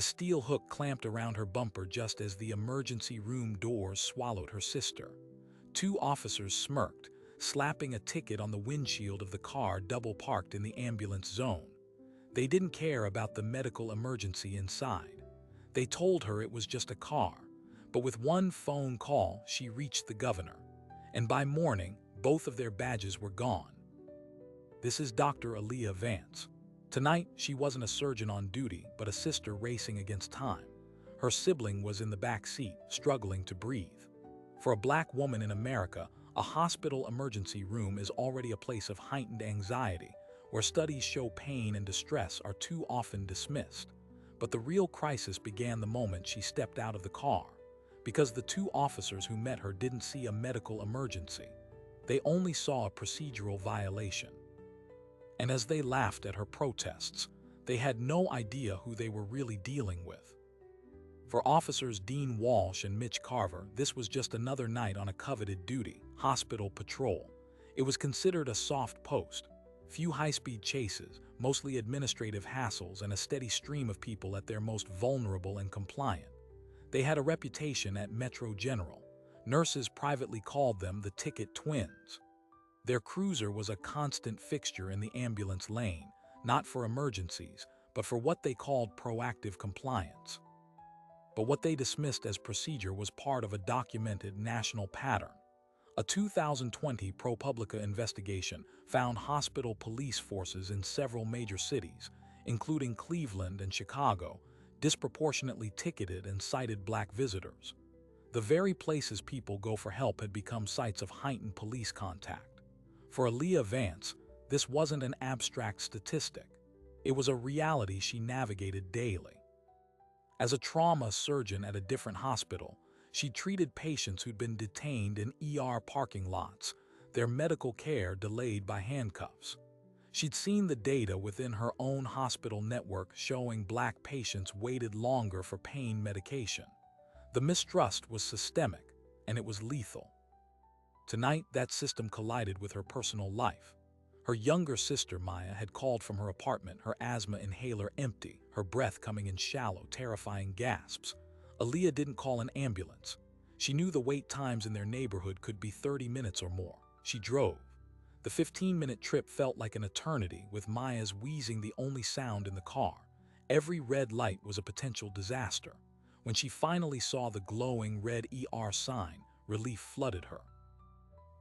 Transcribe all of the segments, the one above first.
the steel hook clamped around her bumper just as the emergency room doors swallowed her sister. Two officers smirked, slapping a ticket on the windshield of the car double parked in the ambulance zone. They didn't care about the medical emergency inside. They told her it was just a car, but with one phone call, she reached the governor. And by morning, both of their badges were gone. This is Dr. Aaliyah Vance. Tonight, she wasn't a surgeon on duty, but a sister racing against time. Her sibling was in the back seat, struggling to breathe. For a black woman in America, a hospital emergency room is already a place of heightened anxiety, where studies show pain and distress are too often dismissed. But the real crisis began the moment she stepped out of the car, because the two officers who met her didn't see a medical emergency. They only saw a procedural violation. And as they laughed at her protests, they had no idea who they were really dealing with. For Officers Dean Walsh and Mitch Carver, this was just another night on a coveted duty, hospital patrol. It was considered a soft post. Few high-speed chases, mostly administrative hassles, and a steady stream of people at their most vulnerable and compliant. They had a reputation at Metro General. Nurses privately called them the Ticket Twins. Their cruiser was a constant fixture in the ambulance lane, not for emergencies, but for what they called proactive compliance. But what they dismissed as procedure was part of a documented national pattern. A 2020 ProPublica investigation found hospital police forces in several major cities, including Cleveland and Chicago, disproportionately ticketed and cited black visitors. The very places people go for help had become sites of heightened police contact. For Aaliyah Vance, this wasn't an abstract statistic. It was a reality she navigated daily. As a trauma surgeon at a different hospital, she treated patients who'd been detained in ER parking lots, their medical care delayed by handcuffs. She'd seen the data within her own hospital network showing black patients waited longer for pain medication. The mistrust was systemic, and it was lethal. Tonight, that system collided with her personal life. Her younger sister, Maya, had called from her apartment, her asthma inhaler empty, her breath coming in shallow, terrifying gasps. Aaliyah didn't call an ambulance. She knew the wait times in their neighborhood could be 30 minutes or more. She drove. The 15-minute trip felt like an eternity, with Maya's wheezing the only sound in the car. Every red light was a potential disaster. When she finally saw the glowing red ER sign, relief flooded her.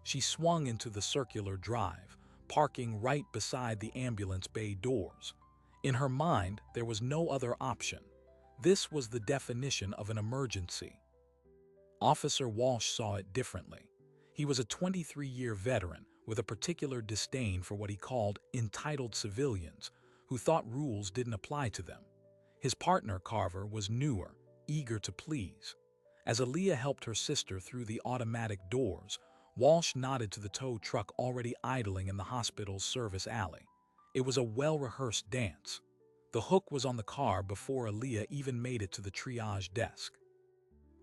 She swung into the circular drive, parking right beside the ambulance bay doors. In her mind, there was no other option. This was the definition of an emergency. Officer Walsh saw it differently. He was a 23-year veteran with a particular disdain for what he called entitled civilians who thought rules didn't apply to them. His partner, Carver, was newer, eager to please. As Aaliyah helped her sister through the automatic doors, Walsh nodded to the tow truck already idling in the hospital's service alley. It was a well-rehearsed dance. The hook was on the car before Aaliyah even made it to the triage desk.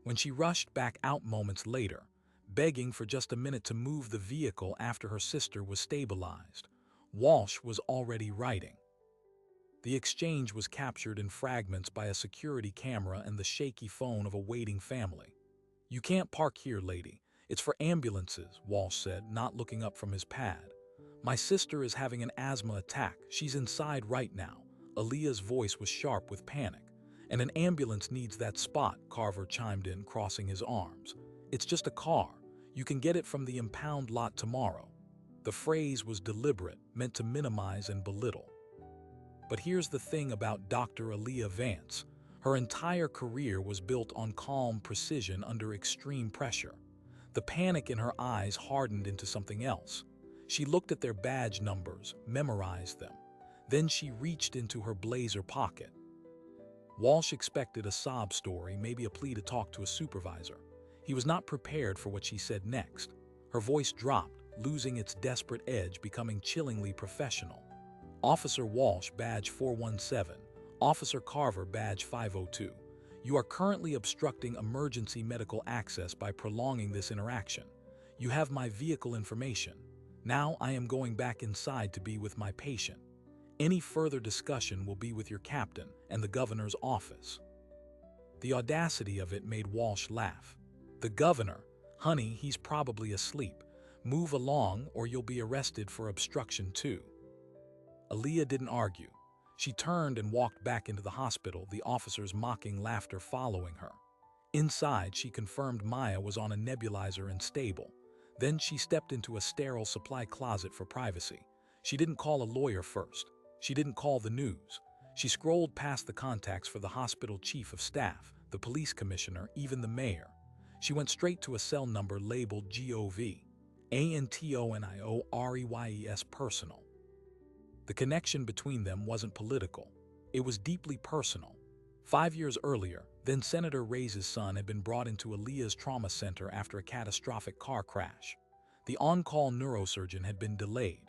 When she rushed back out moments later, begging for just a minute to move the vehicle after her sister was stabilized, Walsh was already writing. The exchange was captured in fragments by a security camera and the shaky phone of a waiting family. "You can't park here, lady. It's for ambulances," Walsh said, not looking up from his pad. "My sister is having an asthma attack. She's inside right now." Aaliyah's voice was sharp with panic. "And an ambulance needs that spot," Carver chimed in, crossing his arms. "It's just a car. You can get it from the impound lot tomorrow." The phrase was deliberate, meant to minimize and belittle. But here's the thing about Dr. Aaliyah Vance. Her entire career was built on calm precision under extreme pressure. The panic in her eyes hardened into something else. She looked at their badge numbers, memorized them. Then she reached into her blazer pocket. Walsh expected a sob story, maybe a plea to talk to a supervisor. He was not prepared for what she said next. Her voice dropped, losing its desperate edge, becoming chillingly professional. "Officer Walsh, badge 417. Officer Carver, badge 502. You are currently obstructing emergency medical access by prolonging this interaction. You have my vehicle information. Now I am going back inside to be with my patient. Any further discussion will be with your captain and the governor's office." The audacity of it made Walsh laugh. The governor, honey, he's probably asleep. Move along or you'll be arrested for obstruction too. Aaliyah didn't argue. She turned and walked back into the hospital, the officer's mocking laughter following her. Inside, she confirmed Maya was on a nebulizer and stable. Then she stepped into a sterile supply closet for privacy. She didn't call a lawyer first. She didn't call the news. She scrolled past the contacts for the hospital chief of staff, the police commissioner, even the mayor. She went straight to a cell number labeled GOV, ANTONIOREYES personal. The connection between them wasn't political. It was deeply personal. 5 years earlier, then Senator Reyes' son had been brought into Aaliyah's trauma center after a catastrophic car crash. The on-call neurosurgeon had been delayed.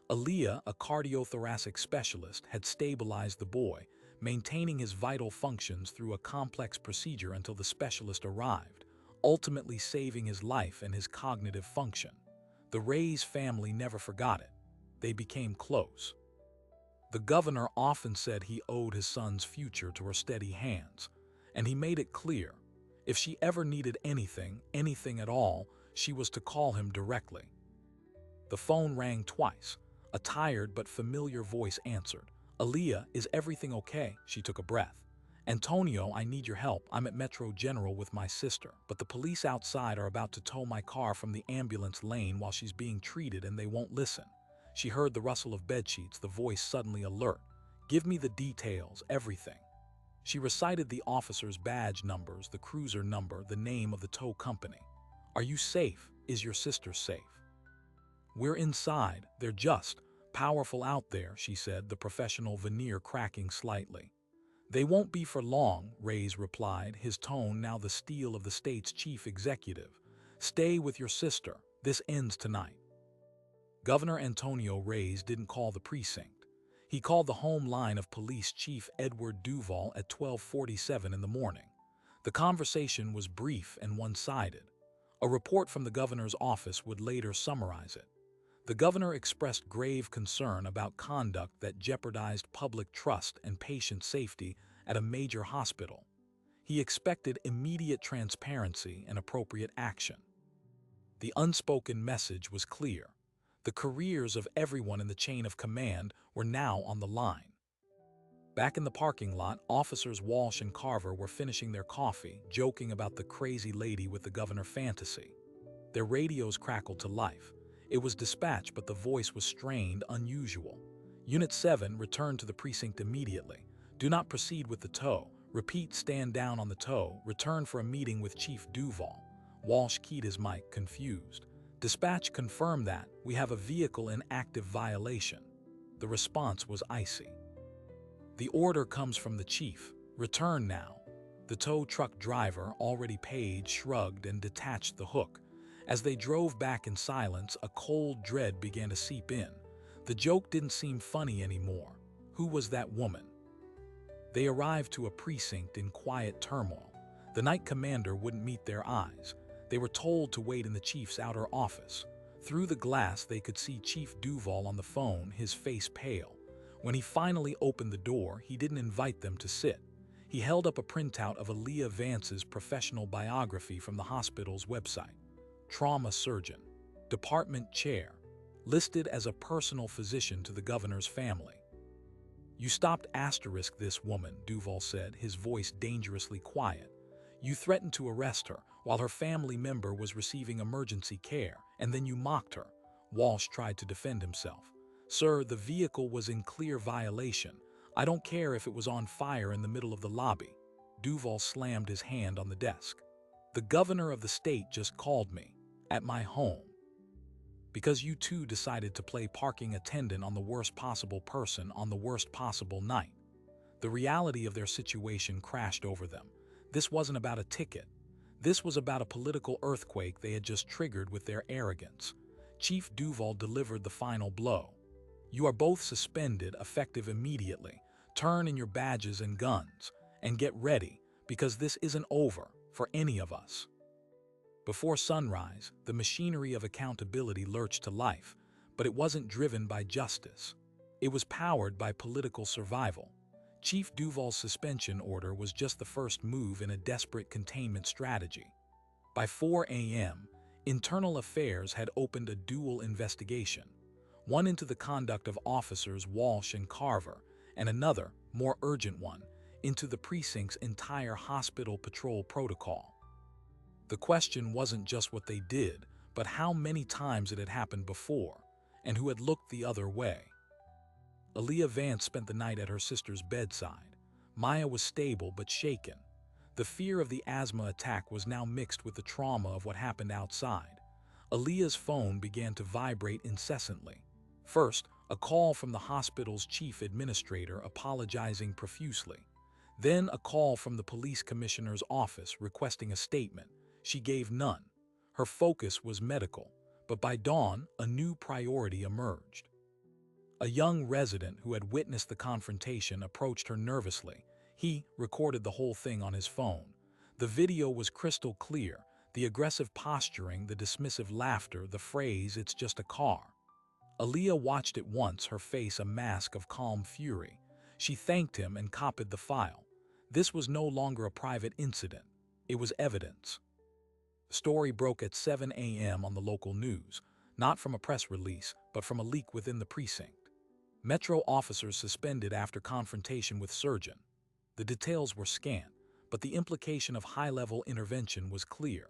Aaliyah, a cardiothoracic specialist, had stabilized the boy, maintaining his vital functions through a complex procedure until the specialist arrived, ultimately saving his life and his cognitive function. The Reyes family never forgot it. They became close. The governor often said he owed his son's future to her steady hands, and he made it clear, if she ever needed anything at all, she was to call him directly. The phone rang twice. A tired but familiar voice answered. Aaliyah, is everything okay? She took a breath. Antonio, I need your help. I'm at Metro General with my sister, but the police outside are about to tow my car from the ambulance lane while she's being treated and they won't listen. She heard the rustle of bedsheets, the voice suddenly alert. Give me the details, everything. She recited the officer's badge numbers, the cruiser number, the name of the tow company. Are you safe? Is your sister safe? We're inside. They're just powerful out there, she said, the professional veneer cracking slightly. They won't be for long, Reyes replied, his tone now the steel of the state's chief executive. Stay with your sister. This ends tonight. Governor Antonio Reyes didn't call the precinct. He called the home line of Police Chief Edward Duval at 12:47 in the morning. The conversation was brief and one-sided. A report from the governor's office would later summarize it. The governor expressed grave concern about conduct that jeopardized public trust and patient safety at a major hospital. He expected immediate transparency and appropriate action. The unspoken message was clear. The careers of everyone in the chain of command were now on the line. Back in the parking lot, officers Walsh and Carver were finishing their coffee, joking about the crazy lady with the governor fantasy. Their radios crackled to life. It was dispatch, but the voice was strained, unusual. Unit 7 returned to the precinct immediately. Do not proceed with the tow. Repeat, stand down on the tow. Return for a meeting with Chief Duval. Walsh keyed his mic, confused. Dispatch confirmed that we have a vehicle in active violation. The response was icy. The order comes from the chief. Return now. The tow truck driver, already paid, shrugged and detached the hook. As they drove back in silence, a cold dread began to seep in. The joke didn't seem funny anymore. Who was that woman? They arrived to a precinct in quiet turmoil. The night commander wouldn't meet their eyes. They were told to wait in the chief's outer office. Through the glass, they could see Chief Duval on the phone, his face pale. When he finally opened the door, he didn't invite them to sit. He held up a printout of Aaliyah Vance's professional biography from the hospital's website. Trauma surgeon, department chair, listed as a personal physician to the governor's family. You stopped asterisk this woman, Duval said, his voice dangerously quiet. You threatened to arrest her while her family member was receiving emergency care, and then you mocked her. Walsh tried to defend himself. Sir, the vehicle was in clear violation. I don't care if it was on fire in the middle of the lobby. Duval slammed his hand on the desk. The governor of the state just called me, at my home. Because you two decided to play parking attendant on the worst possible person on the worst possible night. The reality of their situation crashed over them. This wasn't about a ticket. This was about a political earthquake they had just triggered with their arrogance. Chief Duval delivered the final blow. You are both suspended, effective immediately. Turn in your badges and guns, and get ready, because this isn't over for any of us. Before sunrise, the machinery of accountability lurched to life, but it wasn't driven by justice. It was powered by political survival. Chief Duval's suspension order was just the first move in a desperate containment strategy. By 4 a.m., Internal Affairs had opened a dual investigation, one into the conduct of officers Walsh and Carver, and another, more urgent one, into the precinct's entire hospital patrol protocol. The question wasn't just what they did, but how many times it had happened before, and who had looked the other way. Aaliyah Vance spent the night at her sister's bedside. Maya was stable but shaken. The fear of the asthma attack was now mixed with the trauma of what happened outside. Aaliyah's phone began to vibrate incessantly. First, a call from the hospital's chief administrator apologizing profusely. Then a call from the police commissioner's office requesting a statement. She gave none. Her focus was medical, but by dawn, a new priority emerged. A young resident who had witnessed the confrontation approached her nervously. He recorded the whole thing on his phone. The video was crystal clear, the aggressive posturing, the dismissive laughter, the phrase, "It's just a car." Aaliyah watched it once, her face a mask of calm fury. She thanked him and copied the file. This was no longer a private incident. It was evidence. The story broke at 7 a.m. on the local news, not from a press release, but from a leak within the precinct. Metro officers suspended after confrontation with surgeon. The details were scant, but the implication of high-level intervention was clear.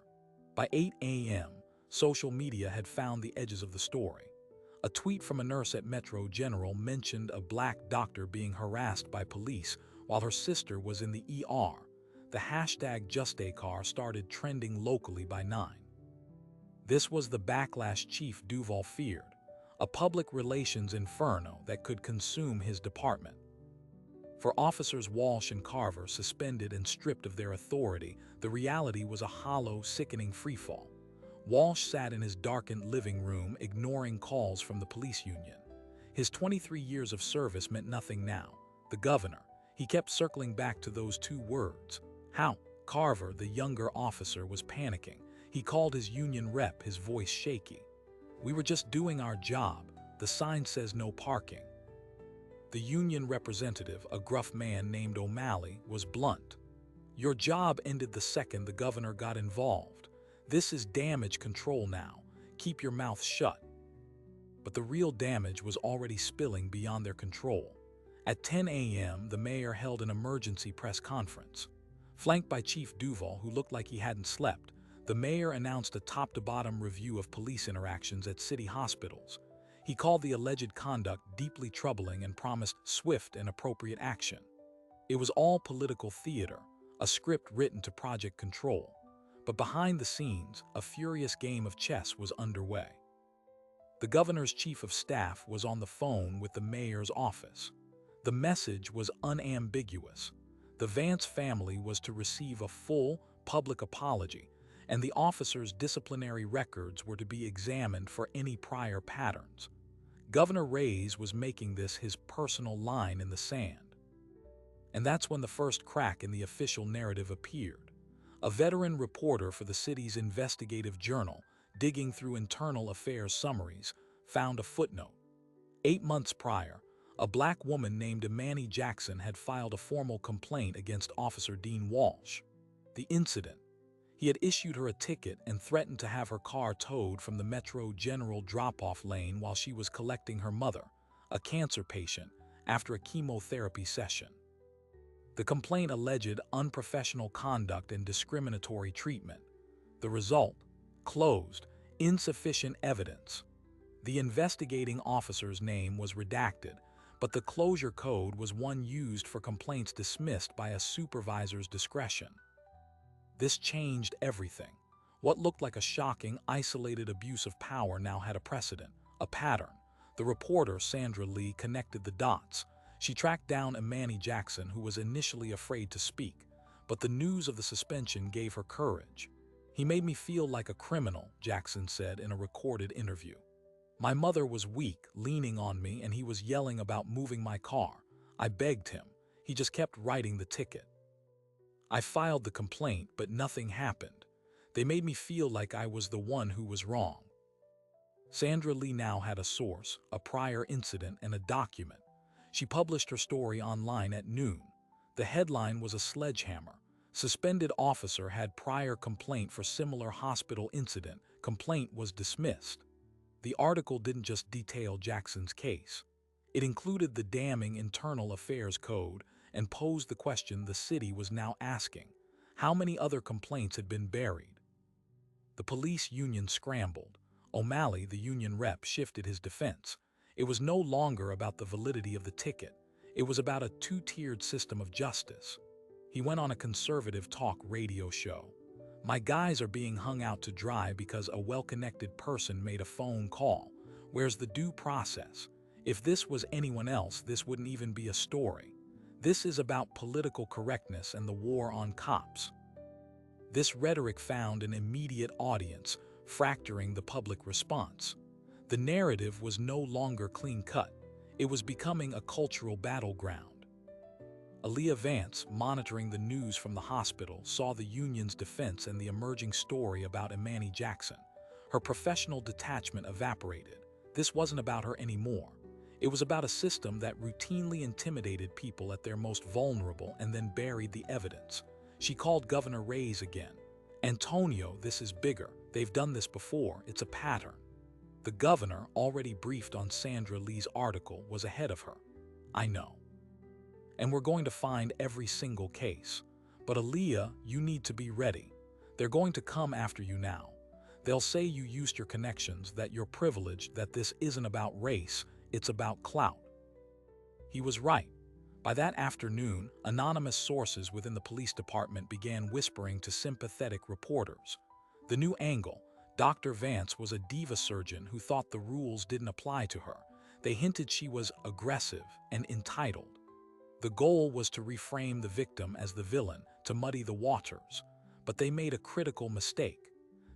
By 8 a.m., social media had found the edges of the story. A tweet from a nurse at Metro General mentioned a black doctor being harassed by police while her sister was in the ER. The hashtag #JustACar started trending locally by 9. This was the backlash Chief Duval feared, a public relations inferno that could consume his department. For officers Walsh and Carver suspended and stripped of their authority, the reality was a hollow, sickening freefall. Walsh sat in his darkened living room, ignoring calls from the police union. His 23 years of service meant nothing now. The governor, he kept circling back to those two words. How? Carver, the younger officer, was panicking. He called his union rep, his voice shaky. "We were just doing our job. The sign says no parking." The union representative, a gruff man named O'Malley, was blunt. "Your job ended the second the governor got involved. This is damage control now. Keep your mouth shut." But the real damage was already spilling beyond their control. At 10 a.m., the mayor held an emergency press conference. Flanked by Chief Duval, who looked like he hadn't slept, the mayor announced a top-to-bottom review of police interactions at city hospitals. He called the alleged conduct deeply troubling and promised swift and appropriate action. It was all political theater, a script written to Project Control. But behind the scenes, a furious game of chess was underway. The governor's chief of staff was on the phone with the mayor's office. The message was unambiguous. The Vance family was to receive a full, public apology, and the officers' disciplinary records were to be examined for any prior patterns. Governor Reyes was making this his personal line in the sand. And that's when the first crack in the official narrative appeared. A veteran reporter for the city's investigative journal, digging through internal affairs summaries, found a footnote. 8 months prior, a black woman named Imani Jackson had filed a formal complaint against Officer Dean Walsh. The incident: he had issued her a ticket and threatened to have her car towed from the Metro General drop-off lane while she was collecting her mother, a cancer patient, after a chemotherapy session. The complaint alleged unprofessional conduct and discriminatory treatment. The result: closed, insufficient evidence. The investigating officer's name was redacted, but the closure code was one used for complaints dismissed by a supervisor's discretion. This changed everything. What looked like a shocking, isolated abuse of power now had a precedent, a pattern. The reporter, Sandra Lee, connected the dots. She tracked down Imani Jackson, who was initially afraid to speak, but the news of the suspension gave her courage. "He made me feel like a criminal," Jackson said in a recorded interview. "My mother was weak, leaning on me, and he was yelling about moving my car. I begged him. He just kept writing the ticket. I filed the complaint, but nothing happened. They made me feel like I was the one who was wrong." Sandra Lee now had a source, a prior incident, and a document. She published her story online at noon. The headline was a sledgehammer. Suspended officer had prior complaint for similar hospital incident. Complaint was dismissed. The article didn't just detail Jackson's case. It included the damning internal affairs code and posed the question the city was now asking: how many other complaints had been buried? The police union scrambled. O'Malley, the union rep, shifted his defense. It was no longer about the validity of the ticket. It was about a two-tiered system of justice. He went on a conservative talk radio show. My guys are being hung out to dry because a well-connected person made a phone call. Where's the due process? If this was anyone else, this wouldn't even be a story. This is about political correctness and the war on cops. This rhetoric found an immediate audience, fracturing the public response. The narrative was no longer clean-cut. It was becoming a cultural battleground. Aaliyah Vance, monitoring the news from the hospital, saw the union's defense and the emerging story about Imani Jackson. Her professional detachment evaporated. This wasn't about her anymore. It was about a system that routinely intimidated people at their most vulnerable and then buried the evidence. She called Governor Reyes again. Antonio, this is bigger. They've done this before. It's a pattern. The governor, already briefed on Sandra Lee's article, was ahead of her. I know. And we're going to find every single case. But Aaliyah, you need to be ready. They're going to come after you now. They'll say you used your connections, that you're privileged, that this isn't about race, it's about clout. He was right. By that afternoon, anonymous sources within the police department began whispering to sympathetic reporters. The new angle: Dr. Vance was a diva surgeon who thought the rules didn't apply to her. They hinted she was aggressive and entitled. The goal was to reframe the victim as the villain, to muddy the waters. But they made a critical mistake.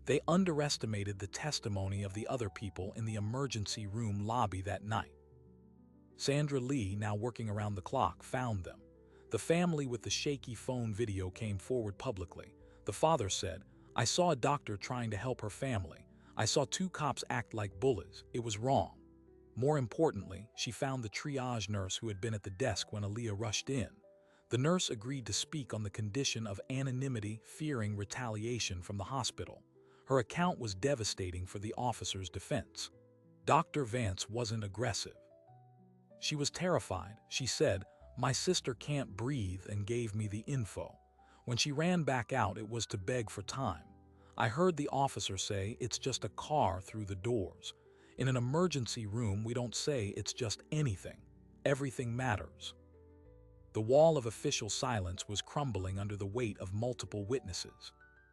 They underestimated the testimony of the other people in the emergency room lobby that night. Sandra Lee, now working around the clock, found them. The family with the shaky phone video came forward publicly. The father said, "I saw a doctor trying to help her family. I saw two cops act like bullies. It was wrong." More importantly, she found the triage nurse who had been at the desk when Aaliyah rushed in. The nurse agreed to speak on the condition of anonymity, fearing retaliation from the hospital. Her account was devastating for the officer's defense. Dr. Vance wasn't aggressive. She was terrified. She said, "My sister can't breathe," and gave me the info. When she ran back out, it was to beg for time. I heard the officer say, "It's just a car through the doors." In an emergency room, we don't say it's just anything. Everything matters. The wall of official silence was crumbling under the weight of multiple witnesses.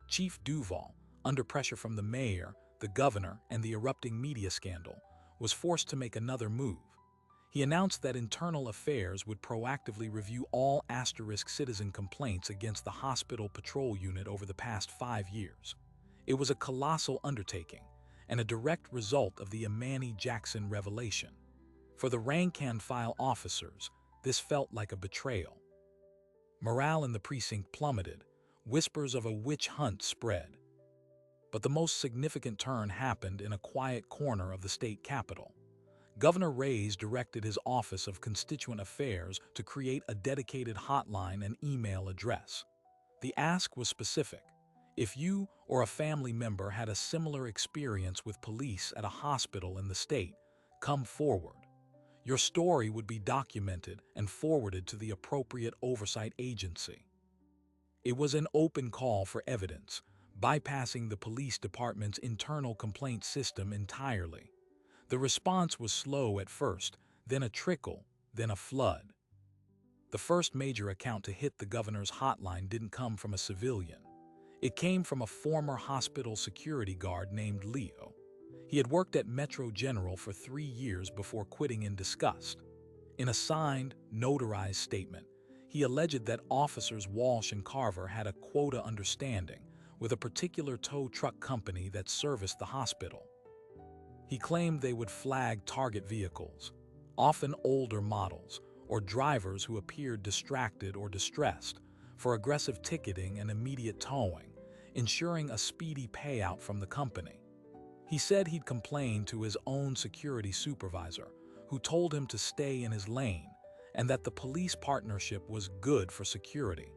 Chief Duval, under pressure from the mayor, the governor, and the erupting media scandal, was forced to make another move. He announced that Internal Affairs would proactively review all *citizen complaints against the hospital patrol unit over the past 5 years. It was a colossal undertaking, and a direct result of the Imani Jackson revelation. For the rank-and-file officers, this felt like a betrayal. Morale in the precinct plummeted. Whispers of a witch hunt spread. But the most significant turn happened in a quiet corner of the state capitol. Governor Reyes directed his Office of Constituent Affairs to create a dedicated hotline and email address. The ask was specific. If you or a family member had a similar experience with police at a hospital in the state, come forward. Your story would be documented and forwarded to the appropriate oversight agency. It was an open call for evidence, bypassing the police department's internal complaint system entirely. The response was slow at first, then a trickle, then a flood. The first major account to hit the governor's hotline didn't come from a civilian. It came from a former hospital security guard named Leo. He had worked at Metro General for 3 years before quitting in disgust. In a signed, notarized statement, he alleged that officers Walsh and Carver had a quota understanding with a particular tow truck company that serviced the hospital. He claimed they would flag target vehicles, often older models, or drivers who appeared distracted or distressed, for aggressive ticketing and immediate towing, ensuring a speedy payout from the company. He said he'd complained to his own security supervisor, who told him to stay in his lane, and that the police partnership was good for security.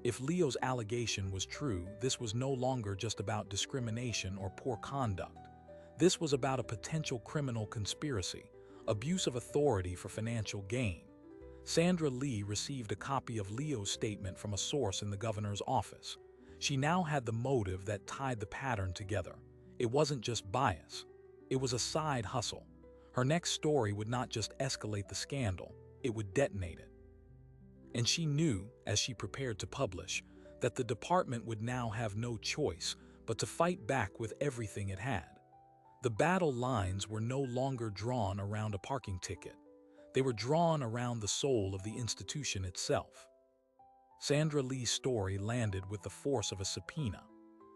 If Leo's allegation was true, this was no longer just about discrimination or poor conduct. This was about a potential criminal conspiracy, abuse of authority for financial gain. Sandra Lee received a copy of Leo's statement from a source in the governor's office. She now had the motive that tied the pattern together. It wasn't just bias. It was a side hustle. Her next story would not just escalate the scandal, it would detonate it. And she knew, as she prepared to publish, that the department would now have no choice but to fight back with everything it had. The battle lines were no longer drawn around a parking ticket. They were drawn around the soul of the institution itself. Sandra Lee's story landed with the force of a subpoena.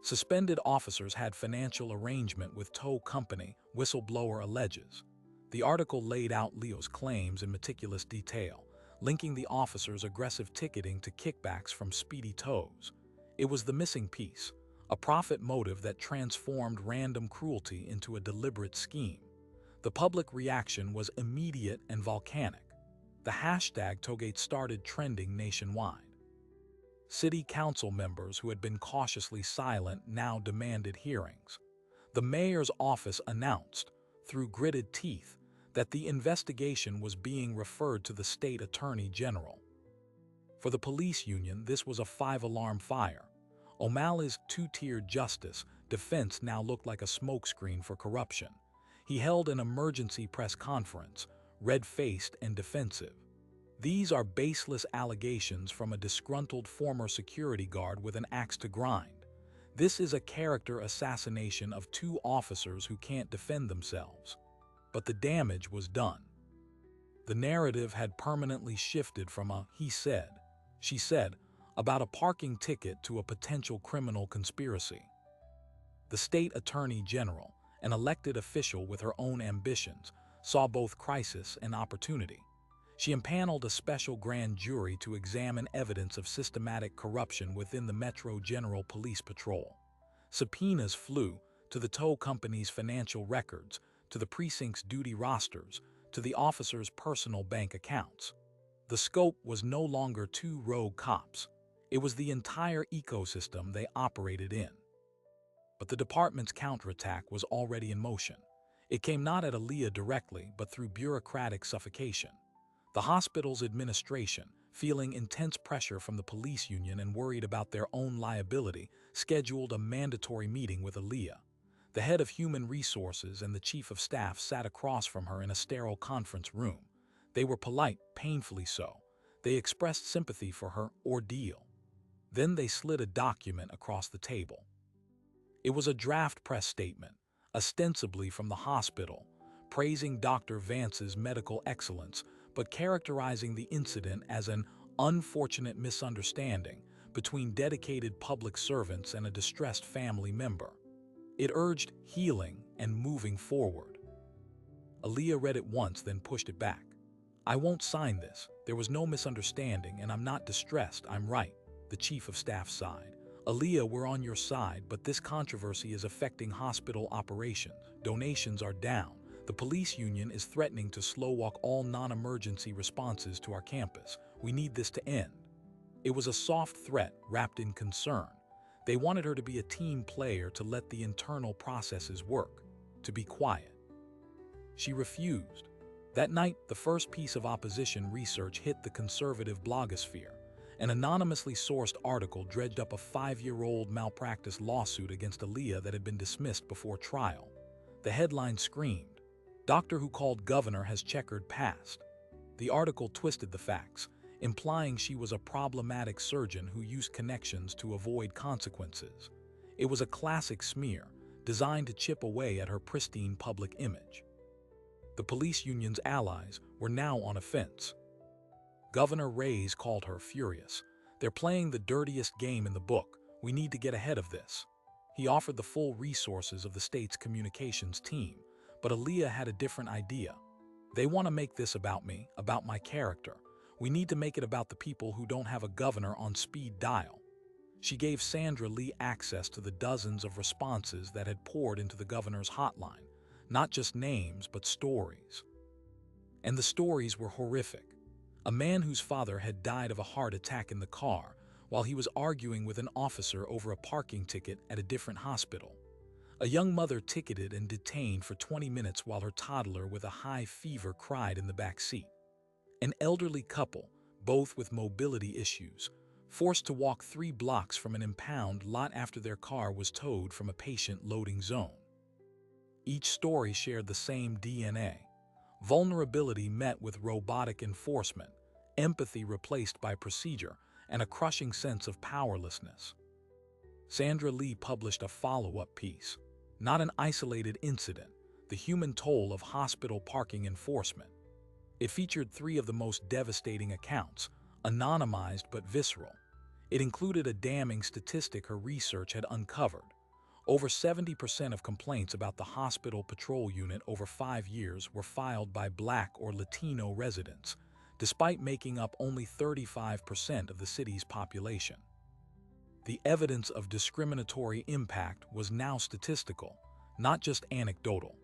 Suspended officers had financial arrangement with tow company, whistleblower alleges. The article laid out Leo's claims in meticulous detail, linking the officers' aggressive ticketing to kickbacks from Speedy Tows. It was the missing piece, a profit motive that transformed random cruelty into a deliberate scheme. The public reaction was immediate and volcanic. The hashtag Towgate started trending nationwide. City council members who had been cautiously silent now demanded hearings. The mayor's office announced, through gritted teeth, that the investigation was being referred to the state attorney general. For the police union, this was a five-alarm fire. O'Malley's two-tiered justice defense now looked like a smokescreen for corruption. He held an emergency press conference, red-faced and defensive. These are baseless allegations from a disgruntled former security guard with an axe to grind. This is a character assassination of two officers who can't defend themselves. But the damage was done. The narrative had permanently shifted from a he said, she said, about a parking ticket to a potential criminal conspiracy. The state attorney general, an elected official with her own ambitions, saw both crisis and opportunity. She impaneled a special grand jury to examine evidence of systematic corruption within the Metro General Police Patrol. Subpoenas flew to the tow company's financial records, to the precinct's duty rosters, to the officers' personal bank accounts. The scope was no longer two rogue cops. It was the entire ecosystem they operated in. But the department's counterattack was already in motion. It came not at Aaliyah directly, but through bureaucratic suffocation. The hospital's administration, feeling intense pressure from the police union and worried about their own liability, scheduled a mandatory meeting with Aaliyah. The head of human resources and the chief of staff sat across from her in a sterile conference room. They were polite, painfully so. They expressed sympathy for her ordeal. Then they slid a document across the table. It was a draft press statement, ostensibly from the hospital, praising Dr. Vance's medical excellence, but characterizing the incident as an unfortunate misunderstanding between dedicated public servants and a distressed family member. It urged healing and moving forward. Aaliyah read it once, then pushed it back. "I won't sign this. There was no misunderstanding, and I'm not distressed, I'm right," the chief of staff sighed. "Aaliyah, we're on your side, but this controversy is affecting hospital operations. Donations are down. The police union is threatening to slow-walk all non-emergency responses to our campus. We need this to end." It was a soft threat wrapped in concern. They wanted her to be a team player, to let the internal processes work, to be quiet. She refused. That night, the first piece of opposition research hit the conservative blogosphere. An anonymously sourced article dredged up a 5-year-old malpractice lawsuit against Aaliyah that had been dismissed before trial. The headline screamed, "Doctor who called governor has checkered past." The article twisted the facts, implying she was a problematic surgeon who used connections to avoid consequences. It was a classic smear, designed to chip away at her pristine public image. The police union's allies were now on offense. Governor Reyes called her furious. "They're playing the dirtiest game in the book. We need to get ahead of this." He offered the full resources of the state's communications team, but Aaliyah had a different idea. "They want to make this about me, about my character. We need to make it about the people who don't have a governor on speed dial." She gave Sandra Lee access to the dozens of responses that had poured into the governor's hotline, not just names, but stories. And the stories were horrific. a man whose father had died of a heart attack in the car while he was arguing with an officer over a parking ticket at a different hospital. A young mother ticketed and detained for 20 minutes while her toddler with a high fever cried in the back seat. An elderly couple, both with mobility issues, forced to walk 3 blocks from an impound lot after their car was towed from a patient loading zone. Each story shared the same DNA: vulnerability met with robotic enforcement, empathy replaced by procedure, and a crushing sense of powerlessness. Sandra Lee published a follow-up piece, Not an Isolated Incident: The Human Toll of Hospital Parking Enforcement. It featured 3 of the most devastating accounts, anonymized but visceral. It included a damning statistic her research had uncovered. Over 70% of complaints about the hospital patrol unit over 5 years were filed by Black or Latino residents, despite making up only 35% of the city's population. The evidence of discriminatory impact was now statistical, not just anecdotal.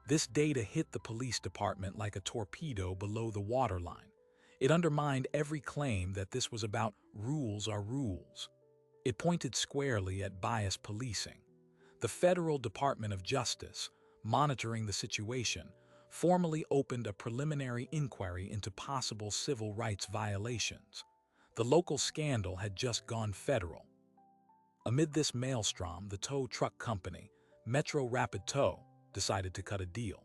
This data hit the police department like a torpedo below the waterline. It undermined every claim that this was about rules are rules. It pointed squarely at bias policing. The Federal Department of Justice, monitoring the situation, formally opened a preliminary inquiry into possible civil rights violations. The local scandal had just gone federal. Amid this maelstrom, the tow truck company, Metro Rapid Tow, decided to cut a deal.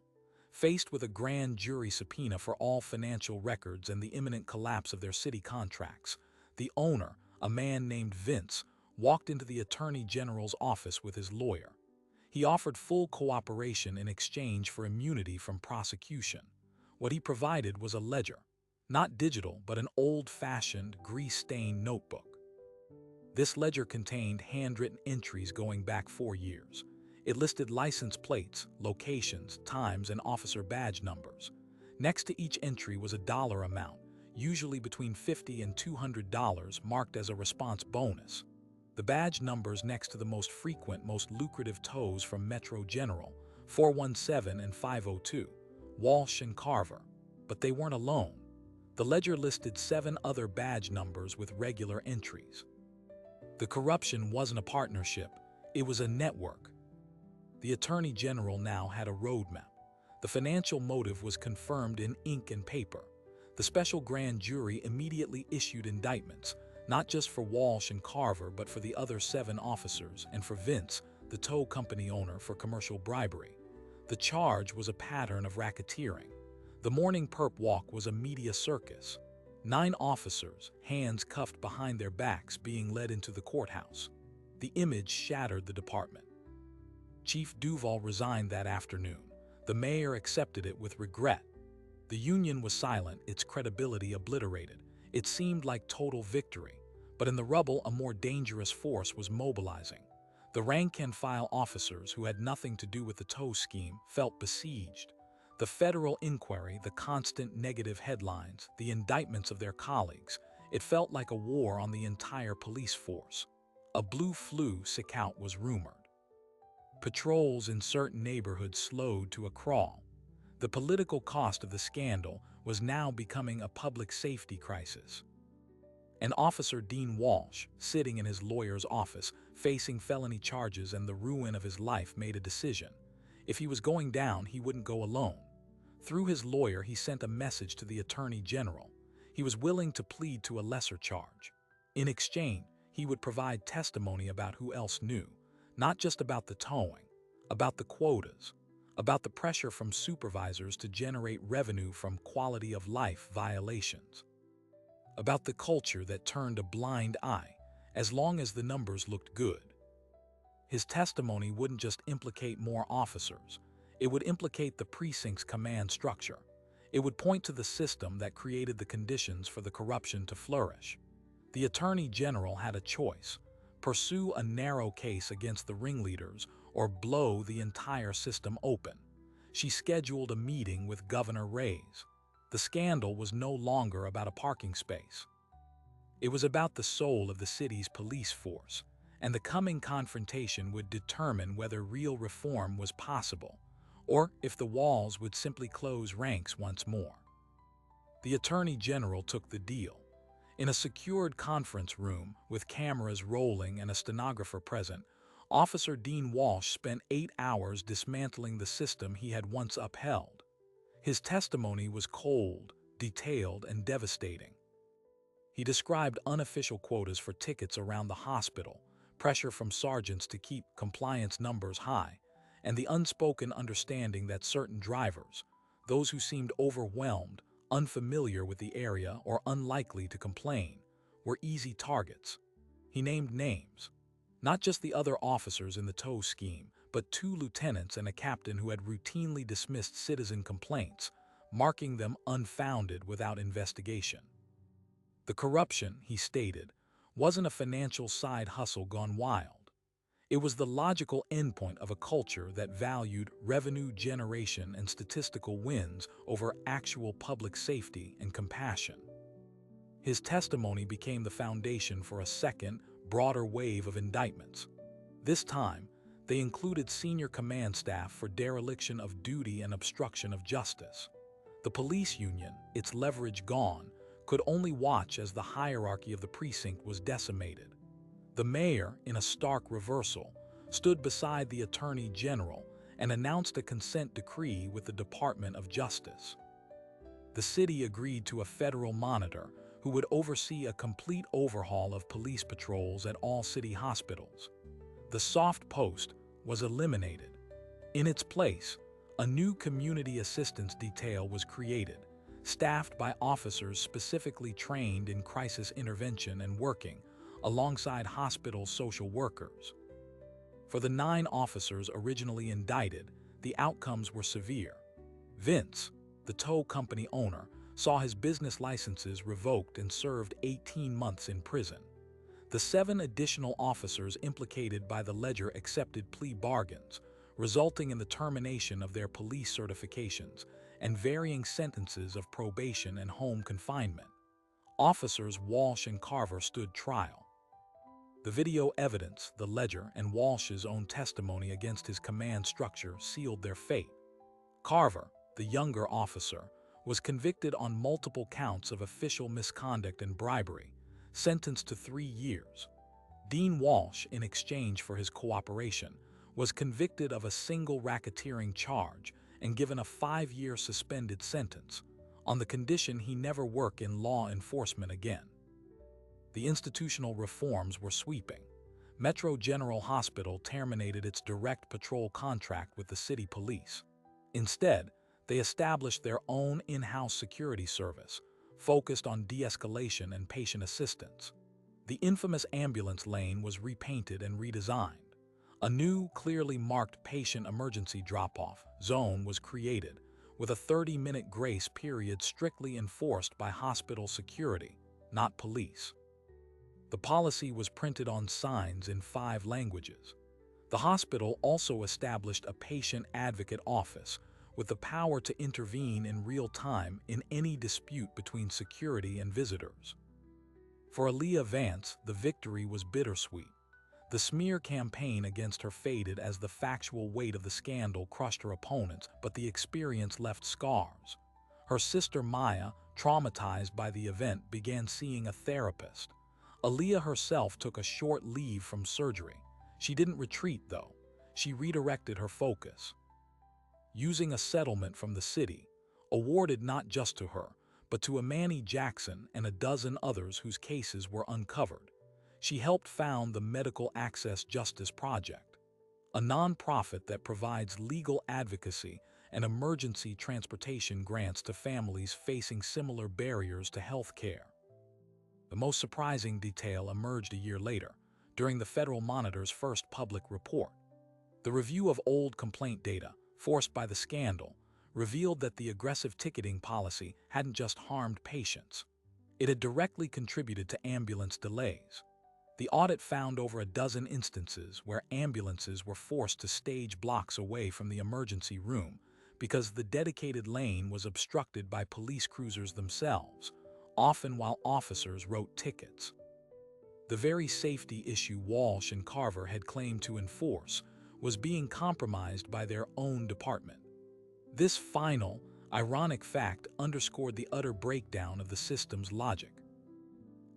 Faced with a grand jury subpoena for all financial records and the imminent collapse of their city contracts, the owner, a man named Vince, walked into the Attorney General's office with his lawyer. He offered full cooperation in exchange for immunity from prosecution. What he provided was a ledger, not digital but an old-fashioned, grease-stained notebook. This ledger contained handwritten entries going back 4 years. It listed license plates, locations, times, and officer badge numbers. Next to each entry was a dollar amount, usually between $50 and $200, marked as a response bonus. The badge numbers next to the most frequent, most lucrative tows from Metro General, 417 and 502, Walsh and Carver. But they weren't alone. The ledger listed 7 other badge numbers with regular entries. The corruption wasn't a partnership, it was a network. The Attorney General now had a roadmap. The financial motive was confirmed in ink and paper. The special grand jury immediately issued indictments, not just for Walsh and Carver, but for the other 7 officers, and for Vince, the tow company owner, for commercial bribery. The charge was a pattern of racketeering. The morning perp walk was a media circus. 9 officers, hands cuffed behind their backs, being led into the courthouse. The image shattered the department. Chief Duval resigned that afternoon. The mayor accepted it with regret. The union was silent, its credibility obliterated. It seemed like total victory. But in the rubble, a more dangerous force was mobilizing. The rank-and-file officers who had nothing to do with the tow scheme felt besieged. The federal inquiry, the constant negative headlines, the indictments of their colleagues, it felt like a war on the entire police force. A blue flu sick-out was rumored. Patrols in certain neighborhoods slowed to a crawl. The political cost of the scandal was now becoming a public safety crisis. And Officer Dean Walsh, sitting in his lawyer's office, facing felony charges and the ruin of his life, made a decision. If he was going down, he wouldn't go alone. Through his lawyer, he sent a message to the Attorney General. He was willing to plead to a lesser charge. In exchange, he would provide testimony about who else knew, not just about the towing, about the quotas, about the pressure from supervisors to generate revenue from quality of life violations, about the culture that turned a blind eye as long as the numbers looked good. His testimony wouldn't just implicate more officers, it would implicate the precinct's command structure. It would point to the system that created the conditions for the corruption to flourish. The Attorney General had a choice: pursue a narrow case against the ringleaders or blow the entire system open. She scheduled a meeting with Governor Reyes. The scandal was no longer about a parking space. It was about the soul of the city's police force, and the coming confrontation would determine whether real reform was possible, or if the walls would simply close ranks once more. The Attorney General took the deal. In a secured conference room with cameras rolling and a stenographer present, Officer Dean Walsh spent 8 hours dismantling the system he had once upheld. His testimony was cold, detailed, and devastating. He described unofficial quotas for tickets around the hospital, pressure from sergeants to keep compliance numbers high, and the unspoken understanding that certain drivers, those who seemed overwhelmed, unfamiliar with the area, or unlikely to complain, were easy targets. He named names. Not just the other officers in the tow scheme, but 2 lieutenants and a captain who had routinely dismissed citizen complaints, marking them unfounded without investigation. The corruption, he stated, wasn't a financial side hustle gone wild. It was the logical endpoint of a culture that valued revenue generation and statistical wins over actual public safety and compassion. His testimony became the foundation for a second, broader wave of indictments. This time, they included senior command staff for dereliction of duty and obstruction of justice. The police union, its leverage gone, could only watch as the hierarchy of the precinct was decimated. The mayor, in a stark reversal, stood beside the Attorney General and announced a consent decree with the Department of Justice. The city agreed to a federal monitor who would oversee a complete overhaul of police patrols at all city hospitals. The soft post was eliminated. In its place, a new community assistance detail was created, staffed by officers specifically trained in crisis intervention and working alongside hospital social workers. For the 9 officers originally indicted, the outcomes were severe. Vince, the tow company owner, saw his business licenses revoked and served 18 months in prison. The 7 additional officers implicated by the ledger accepted plea bargains, resulting in the termination of their police certifications and varying sentences of probation and home confinement. Officers Walsh and Carver stood trial. The video evidence, the ledger, and Walsh's own testimony against his command structure sealed their fate. Carver, the younger officer, was convicted on multiple counts of official misconduct and bribery, sentenced to 3 years. Dean Walsh, in exchange for his cooperation, was convicted of a single racketeering charge and given a 5-year suspended sentence, on the condition he never work in law enforcement again. The institutional reforms were sweeping. Metro General Hospital terminated its direct patrol contract with the city police. Instead, they established their own in-house security service, focused on de-escalation and patient assistance. The infamous ambulance lane was repainted and redesigned. A new, clearly marked patient emergency drop-off zone was created, with a 30-minute grace period strictly enforced by hospital security, not police. The policy was printed on signs in 5 languages. The hospital also established a patient advocate office with the power to intervene in real time in any dispute between security and visitors. For Aaliyah Vance, the victory was bittersweet. The smear campaign against her faded as the factual weight of the scandal crushed her opponents, but the experience left scars. Her sister Maya, traumatized by the event, began seeing a therapist. Aaliyah herself took a short leave from surgery. She didn't retreat, though. She redirected her focus. Using a settlement from the city, awarded not just to her, but to Amani Jackson and a dozen others whose cases were uncovered, she helped found the Medical Access Justice Project, a nonprofit that provides legal advocacy and emergency transportation grants to families facing similar barriers to health care. The most surprising detail emerged a year later, during the Federal Monitor's first public report. The review of old complaint data, forced by the scandal, revealed that the aggressive ticketing policy hadn't just harmed patients. It had directly contributed to ambulance delays. The audit found over a dozen instances where ambulances were forced to stage blocks away from the emergency room because the dedicated lane was obstructed by police cruisers themselves, often while officers wrote tickets. The very safety issue Walsh and Carver had claimed to enforce was being compromised by their own department. This final, Ironic fact underscored the utter breakdown of the system's logic.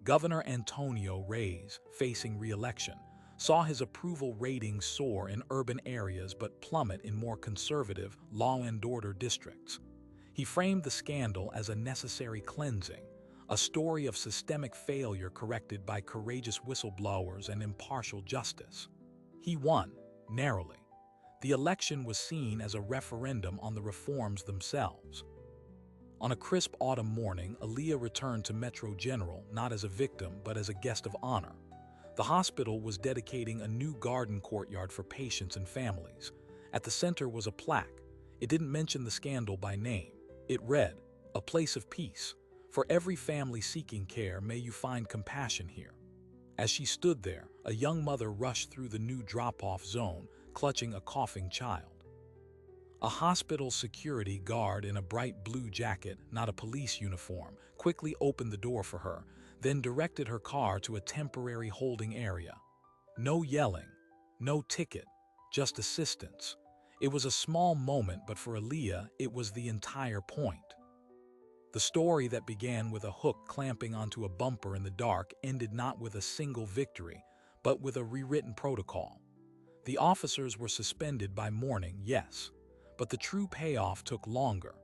Governor Antonio Reyes, facing re-election, saw his approval ratings soar in urban areas but plummet in more conservative, law-and-order districts. He framed the scandal as a necessary cleansing, a story of systemic failure corrected by courageous whistleblowers and impartial justice. He won, narrowly. The election was seen as a referendum on the reforms themselves. On a crisp autumn morning, Aaliyah returned to Metro General not as a victim but as a guest of honor. The hospital was dedicating a new garden courtyard for patients and families. At the center was a plaque. It didn't mention the scandal by name. It read, "A place of peace. For every family seeking care, may you find compassion here." As she stood there, a young mother rushed through the new drop-off zone, clutching a coughing child. A hospital security guard in a bright blue jacket, not a police uniform, quickly opened the door for her, then directed her car to a temporary holding area. No yelling, no ticket, just assistance. It was a small moment, but for Aaliyah, it was the entire point. The story that began with a hook clamping onto a bumper in the dark ended not with a single victory, but with a rewritten protocol. The officers were suspended by morning, yes, but the true payoff took longer.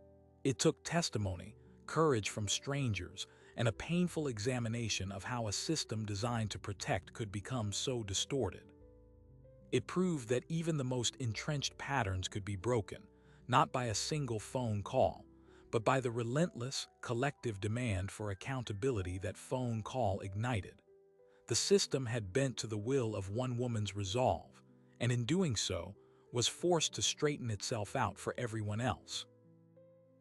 It took testimony, courage from strangers, and a painful examination of how a system designed to protect could become so distorted. It proved that even the most entrenched patterns could be broken, not by a single phone call, but by the relentless, collective demand for accountability that phone call ignited. The system had bent to the will of one woman's resolve, and in doing so, was forced to straighten itself out for everyone else.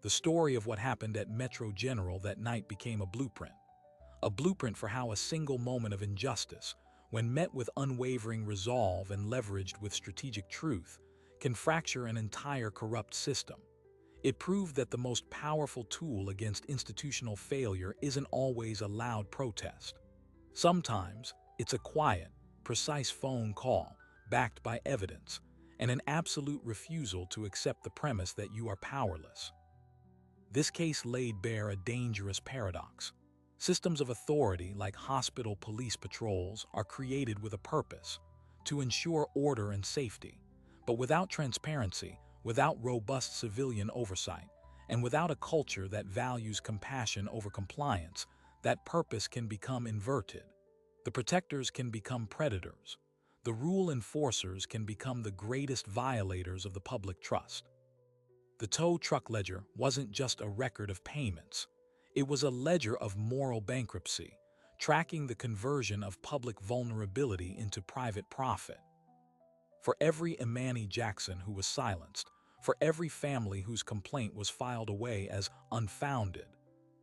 The story of what happened at Metro General that night became a blueprint for how a single moment of injustice, when met with unwavering resolve and leveraged with strategic truth, can fracture an entire corrupt system. It proved that the most powerful tool against institutional failure isn't always a loud protest. Sometimes, it's a quiet, precise phone call, backed by evidence, and an absolute refusal to accept the premise that you are powerless. This case laid bare a dangerous paradox. Systems of authority, like hospital police patrols, are created with a purpose, to ensure order and safety. But without transparency, without robust civilian oversight, and without a culture that values compassion over compliance, that purpose can become inverted. The protectors can become predators. The rule enforcers can become the greatest violators of the public trust. The tow truck ledger wasn't just a record of payments. It was a ledger of moral bankruptcy, tracking the conversion of public vulnerability into private profit. For every Imani Jackson who was silenced, for every family whose complaint was filed away as unfounded,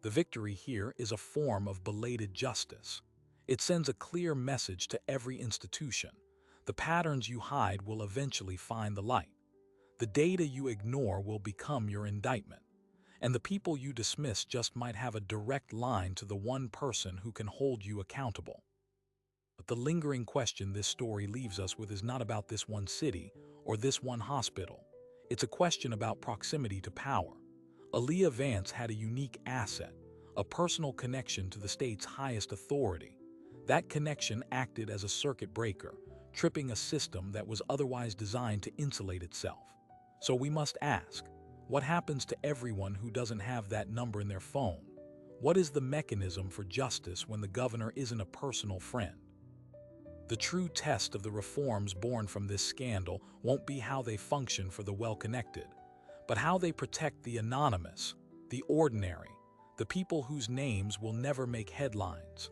the victory here is a form of belated justice. It sends a clear message to every institution. The patterns you hide will eventually find the light. The data you ignore will become your indictment. And the people you dismiss just might have a direct line to the one person who can hold you accountable. But the lingering question this story leaves us with is not about this one city or this one hospital. It's a question about proximity to power. Aaliyah Vance had a unique asset, a personal connection to the state's highest authority. That connection acted as a circuit breaker, tripping a system that was otherwise designed to insulate itself. So we must ask, what happens to everyone who doesn't have that number in their phone? What is the mechanism for justice when the governor isn't a personal friend? The true test of the reforms born from this scandal won't be how they function for the well-connected, but how they protect the anonymous, the ordinary, the people whose names will never make headlines.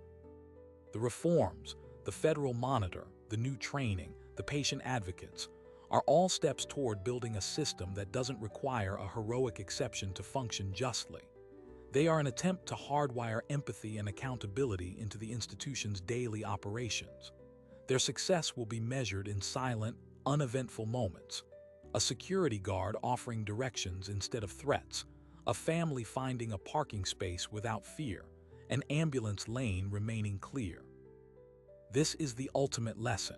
The reforms, the federal monitor, the new training, the patient advocates, are all steps toward building a system that doesn't require a heroic exception to function justly. They are an attempt to hardwire empathy and accountability into the institution's daily operations. Their success will be measured in silent, uneventful moments. A security guard offering directions instead of threats, a family finding a parking space without fear, an ambulance lane remaining clear. This is the ultimate lesson.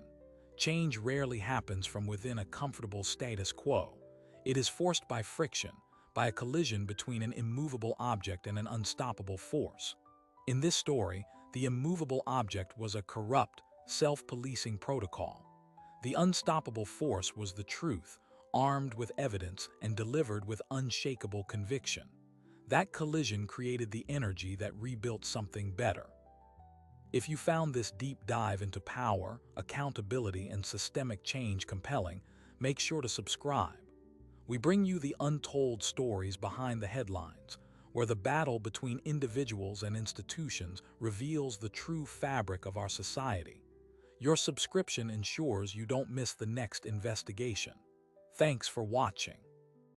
Change rarely happens from within a comfortable status quo. It is forced by friction, by a collision between an immovable object and an unstoppable force. In this story, the immovable object was a corrupt, self-policing protocol. The unstoppable force was the truth, armed with evidence and delivered with unshakable conviction. That collision created the energy that rebuilt something better. If you found this deep dive into power, accountability, and systemic change compelling, make sure to subscribe. We bring you the untold stories behind the headlines, where the battle between individuals and institutions reveals the true fabric of our society. Your subscription ensures you don't miss the next investigation. Thanks for watching.